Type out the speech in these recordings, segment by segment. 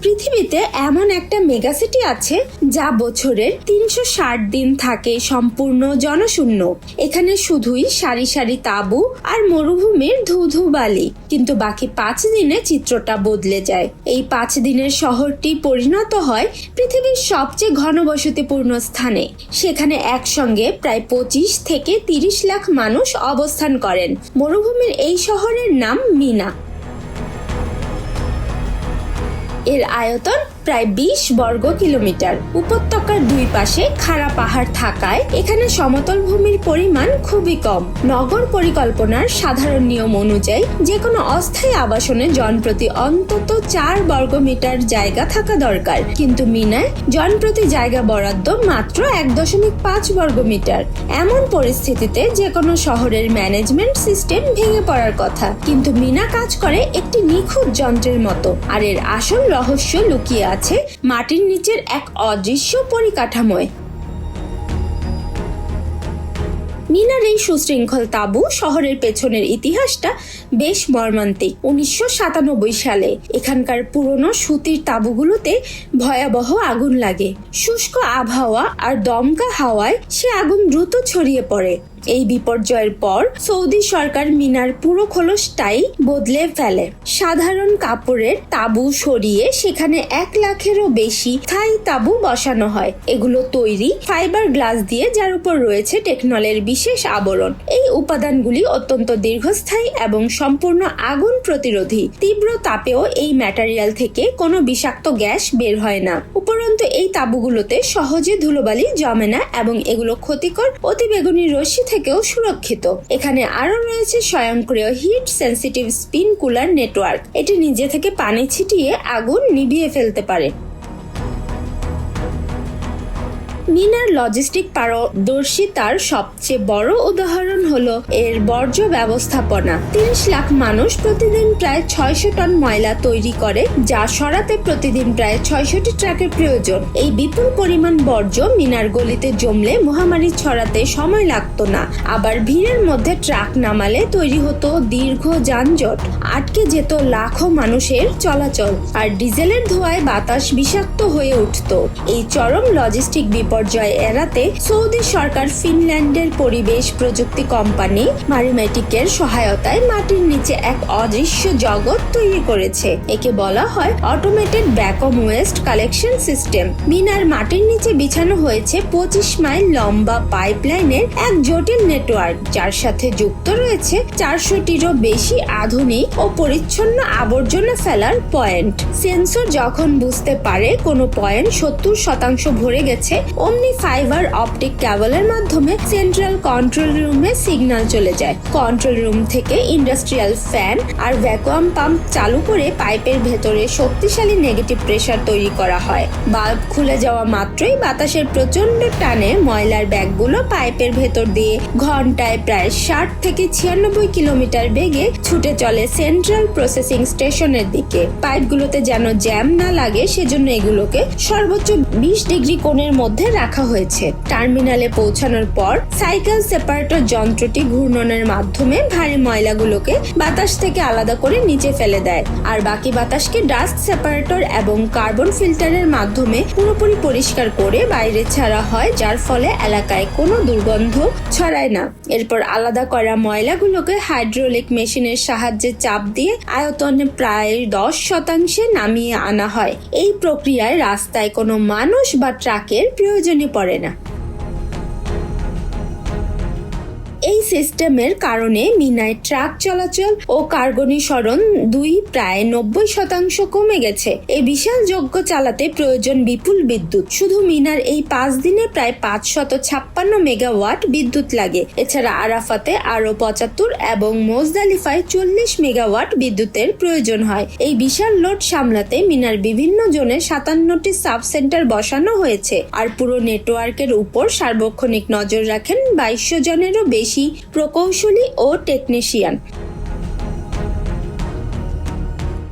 পৃথিবীতে এমন একটা মেগাসিটি আছে যা বছরের 360 দিন থাকে সম্পূর্ণ জনশূন্য। এখানে শুধুই সারি সারি তাঁবু আর মরুভূমির ধুধু বালি, কিন্তু বাকি 5 দিনে চিত্রটা বদলে যায়। এই 5 দিনের শহরটি পরিণত হয় পৃথিবীর সবচেয়ে ঘনবসতিপূর্ণ স্থানে। সেখানে একসঙ্গে প্রায় 25 থেকে 30 লাখ মানুষ অবস্থান করেন। মরুভূমির এই শহরের নাম মিনা। এর আয়তন প্রায় 20 বর্গ কিলোমিটার। উপত্যকার দুই পাশে খাড়া পাহাড় থাকায় এখানে সমতল ভূমির পরিমাণ খুবই কম। নগর পরিকল্পনার সাধারণ নিয়ম অনুযায়ী যে কোনো অস্থায়ী আবাসনে জনপ্রতি অন্তত 4 বর্গমিটার জায়গা থাকা দরকার, কিন্তু মিনায় জনপ্রতি জায়গা বরাদ্দ মাত্র 1.5 বর্গমিটার। এমন পরিস্থিতিতে যে কোনো শহরের ম্যানেজমেন্ট সিস্টেম ভেঙে পড়ার কথা, কিন্তু মিনা কাজ করে একটি নিখুঁত যন্ত্রের মতো। আর এর আসল রহস্য লুকিয়ে আছে মাটির নিচের এক অদৃশ্য পরিকাঠামোয়। মিনার এই সুশৃঙ্খল তাঁবু শহরের পেছনের ইতিহাসটা বেশ মর্মান্তিক। 1997 সালে এখানকার পুরনো সুতির তাঁবুগুলোতে ভয়াবহ আগুন লাগে। শুষ্ক আবহাওয়া আর দমকা হাওয়ায় সে আগুন দ্রুত ছড়িয়ে পড়ে। এই বিপর্যয়ের পর সৌদি সরকার মিনার পুরো খোলসটাই বদলে ফেলে। সাধারণ কাপড়ের তাঁবু সরিয়ে সেখানে 1 লাখেরও বেশি স্থায়ী তাঁবু বসানো হয়। এগুলো তৈরি ফাইবার গ্লাস দিয়ে, যার উপর রয়েছে টেকনলের বিশেষ আবরণ। এই উপাদানগুলি অত্যন্ত দীর্ঘস্থায়ী এবং সম্পূর্ণ আগুন প্রতিরোধী। তীব্র তাপেও এই ম্যাটেরিয়াল থেকে কোনো বিষাক্ত গ্যাস বের হয় না। উপরন্তু এই তাঁবুগুলোতে সহজে ধুলোবালি জমে না এবং এগুলো ক্ষতিকর অতিবেগুনি রশ্মি থেকেও সুরক্ষিত। এখানে আরো রয়েছে স্বয়ংক্রিয় heat sensitive spin cooler network. এটি নিজে থেকে পানি ছিটিয়ে আগুন নিভিয়ে ফেলতে পারে। মিনার লজিস্টিক পারদর্শিতার সবচেয়ে বড় উদাহরণ হলো এর বর্জ্য ব্যবস্থাপনা। 30 লাখ মানুষ প্রতিদিন প্রায় 600 টন ময়লা তৈরি করে, যা সরাতে প্রতিদিন প্রায় 600টি ট্রাকের প্রয়োজন। এই বিপুল পরিমাণ বর্জ্য মিনার গলিতে জমলে মহামারী ছড়াতে সময় লাগতো না। আবার ভিড়ের মধ্যে ট্রাক নামালে তৈরি হতো দীর্ঘ যানজট, আটকে যেত লাখো মানুষের চলাচল, আর ডিজেলের ধোঁয়ায় বাতাস বিষাক্ত হয়ে উঠত। এই চরম লজিস্টিক বিপর্যয় এড়াতে সৌদি সরকার ফিনল্যান্ডের পরিবেশ প্রযুক্তি কোম্পানি মারিমেটিকের সহায়তায় মাটির নিচে এক অদৃশ্য জগৎ তৈরি করেছে। একে বলা হয় automated vacuum waste collection system. মিনার মাটির নিচে বিছানো হয়েছে 25 মাইল লম্বা পাইপলাইনের এক জটিল নেটওয়ার্ক, যার সাথে যুক্ত রয়েছে 400টিরও বেশি আধুনিক ও পরিচ্ছন্ন আবর্জনা ফেলার পয়েন্ট। সেন্সর যখন বুঝতে পারে কোনো পয়েন্ট 70% ভরে গেছে, অমনি ফাইবার অপটিক কেবলের মাধ্যমে সেন্ট্রাল কন্ট্রোল রুমে সিগন্যাল চলে যায়। কন্ট্রোল রুম থেকে ইন্ডাস্ট্রিয়াল ফ্যান আর ভ্যাকুয়াম পাম্প চালু করে পাইপের ভেতরে শক্তিশালী নেগেটিভ প্রেসার তৈরি করা হয়। বাল্ব খুলে যাওয়া মাত্রই বাতাসের প্রচন্ড টানে ময়লার ব্যাগগুলো পাইপের ভেতর দিয়ে ঘন্টায় প্রায় 60 থেকে 96 কিলোমিটার বেগে ছুটে চলে সেন্ট্রাল প্রসেসিং স্টেশনের দিকে। পাইপগুলোতে যেন জ্যাম না লাগে সেজন্য এগুলোকে সর্বোচ্চ 20 ডিগ্রি কোণের মধ্যে রাখা হয়েছে। টার্মিনালে পৌঁছানোর পর সাইকেল সেপারেটর যন্ত্রটি ঘূর্ণনের মাধ্যমে ভারী ময়লাগুলোকে বাতাস থেকে আলাদা করে নিচে ফেলে দেয়, আর বাকি বাতাসকে ডাস্ট সেপারেটর এবং কার্বন ফিল্টারের মাধ্যমে পুরোপুরি পরিষ্কার করে বাইরে ছাড়া হয়, যার ফলে এলাকায় কোনো দুর্গন্ধ ছড়ায় না। এরপর আলাদা করা ময়লাগুলোকে হাইড্রোলিক মেশিনের সাহায্যে চাপ দিয়ে আয়তনে প্রায় 10% নামিয়ে আনা হয়। এই প্রক্রিয়ায় রাস্তায় কোনো মানুষ বা ট্রাকের প্রয়োজনই পড়ে না। এই সিস্টেমের কারণে মিনায় ট্রাক চলাচল ও কার্গো নিঃসরণ প্রায় 90% কমে গেছে। এই বিশাল যজ্ঞ চালাতে প্রয়োজন বিপুল বিদ্যুৎ। শুধু মিনার এই 5 দিনে প্রায় 556 মেগাওয়াট বিদ্যুৎ লাগে। এছাড়া আরাফাতে আরো 75 এবং মোজদালিফায় 40 মেগাওয়াট বিদ্যুতের প্রয়োজন হয়। এই বিশাল লোড সামলাতে মিনার বিভিন্ন জোনে 57টি সাব সেন্টার বসানো হয়েছে, আর পুরো নেটওয়ার্কের উপর সার্বক্ষণিক নজর রাখেন 2200 জনেরও বেশি প্রকৌশলী ও টেকনিশিয়ান।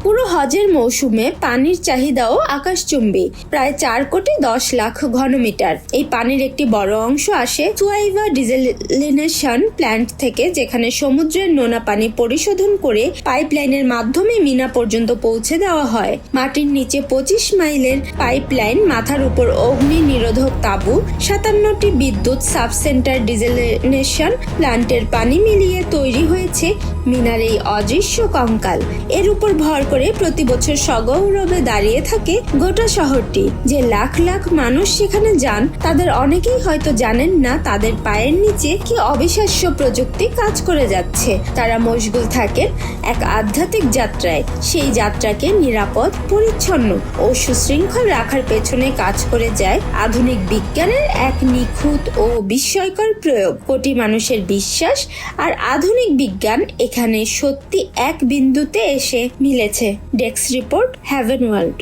পুরো হজের মৌসুমে পানির চাহিদাও আকাশচুম্বী, প্রায় 4,10,00,000 ঘনমিটার। এই পানির একটি বড় অংশ আসে সুয়াইভা ডিসেলিনেশন প্ল্যান্ট থেকে, যেখানে সমুদ্রের নোনা পানি পরিশোধন করে পাইপলাইনের মাধ্যমে মিনা পর্যন্ত পৌঁছে দেওয়া হয়। মাটির নিচে 25 মাইলের পাইপলাইন, মাথার উপর অগ্নি নিরোধক তাঁবু, 57টি বিদ্যুৎ সাবসেন্টার ডিসেলিনেশন প্ল্যান্টের পানি মিলিয়ে তৈরি হয়েছে মিনার এই অদৃশ্য কঙ্কাল। এর উপর ভর করে প্রতি বছর সগৌরবে দাঁড়িয়ে থাকে গোটা শহরটি। যে লাখ লাখ মানুষ সেখানে যান, তাদের অনেকেই হয়তো জানেন না তাদের পায়ের নিচে কি অবিশ্বাস্য প্রযুক্তি কাজ করে যাচ্ছে। তারা মশগুল থাকেন এক আধ্যাত্মিক যাত্রায়। সেই যাত্রাকে নিরাপদ, পরিচ্ছন্ন ও সুশৃঙ্খল রাখার পেছনে কাজ করে যায় আধুনিক বিজ্ঞানের এক নিখুঁত ও বিস্ময়কর প্রয়োগ। কোটি মানুষের বিশ্বাস আর আধুনিক বিজ্ঞান এখানে সত্যি এক বিন্দুতে এসে মিলেছে। Desk report, heaven world.